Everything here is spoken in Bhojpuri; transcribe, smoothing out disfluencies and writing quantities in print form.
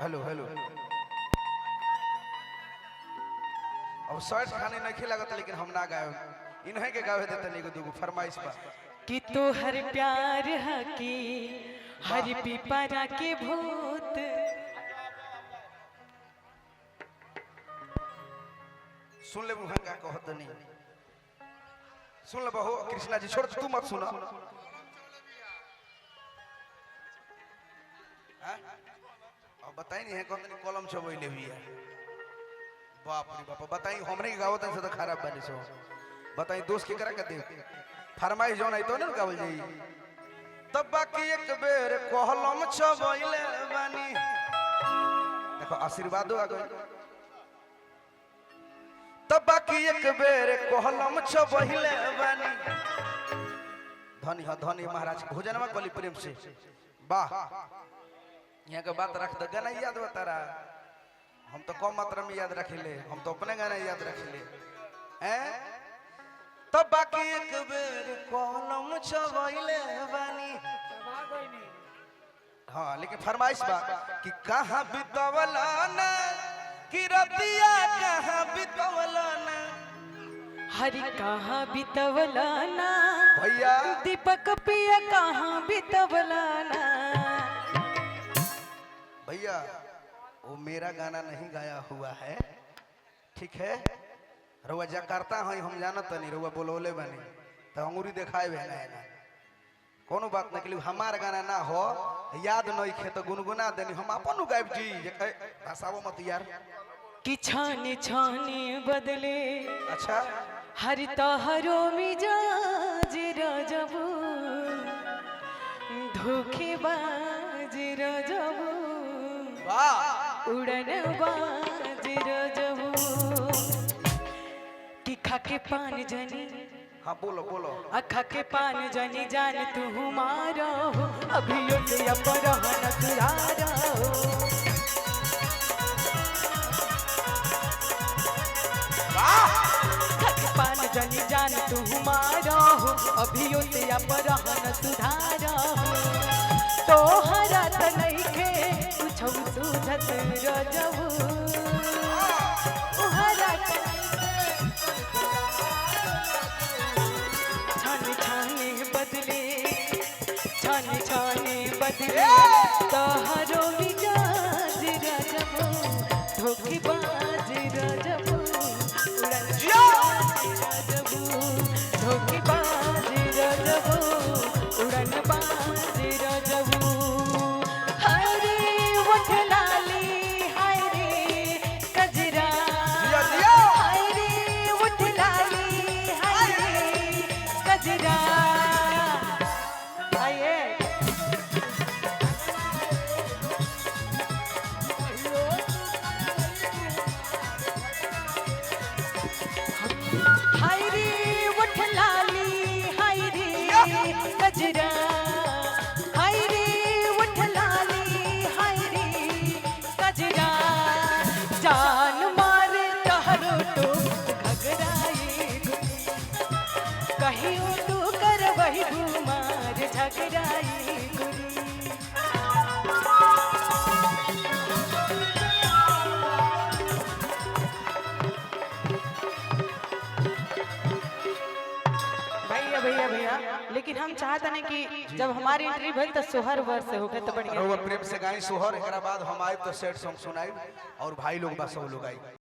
हेलो हेलो अब शर्ट खाने नहीं लागत लेकिन हम ना गाए इन्हें के गावे देते नहीं दूगो फरमाइश बा कि तो हर प्यार हकी हर पिपरा के भूत सुन ले मुहंगा कहत नहीं सुन ले बहो कृष्णा जी छोड़ तू मत सुना अब बताई नहीं है कहत नहीं कलम छबइले हुई है बाप रे बाप बताई हमरे गावत से तो खराब बनी सो बताई दोस्त के करा के दे फरमाइश जोन आई तो ना गावल जाई तब बाकी एक बेर कहलम छबइले बानी देखो आशीर्वाद आ गई तब बाकी एक बेर कहलम छबइले बानी धनी महाराज भोजनवा कली प्रेम से वाह यहाँ का बात रख दे गाना याद बतारा हम तो कम मात्रा में याद रखिले हम तो अपने गाना याद रखिले हैं तब बाकी एक बेर कलम छबइले बानी हाँ लेकिन फरमाइश बा कि कहाँ बितवला ना कि रतिया कहाँ बितवला ना हरि कहाँ बितवला ना भैया दीपक पिया कहाँ बितवला ना भैया वो मेरा गाना नहीं गाया हुआ है ठीक है रउआ जकार्ता है हम जानत नहीं रउआ बोलौले बनी तो अंगूरी दिखाए है ना कोनो बात नहीं के लिए हमार गाना ना हो याद नहीं खे तो गुनगुना देनी हम अपन गायब जी हसावो मत यार कि छाने छाने बदले अच्छा हरि तहरो मिजाज रजबू धोखेबाज रजबू वाह उड़न बाज रजबू कि खाके पान जनी हाँ बोलो बोलो अखा के पान जनी जान तू मारो अभी अपरहन तुरारो पान जनी जान तू मारो अभी अपरहन सुधारो तो हरा त नहीं के कुछ सूझत रजबू हरा छाने छाने बदले तहरो मिजाज रजबू धोखेबाज रजबू रजबू धोखेबाज रजबू उड़न बाज रजबू हरे उठ लाली हाय रे कजरा हाय रे उठ लाली हाय रे कजरा आइए हाय रे उठ लाली हाय रे कजरा हाय रे उठ लाली हाय रे कजरा जान मारे तहरो तो घगराई कहियो तू कर वही घुमार झगड़ाई गुरी भैया भैया भैया लेकिन हम चाहते हैं कि जब हमारी एंट्री भइल तो सोहर वर्ष से होके तो बढ़िया रउआ प्रेम से गाई सोहर एकरा बाद हम आए तो सेट सॉन्ग सुनाई और भाई लोग बस सब लोग आई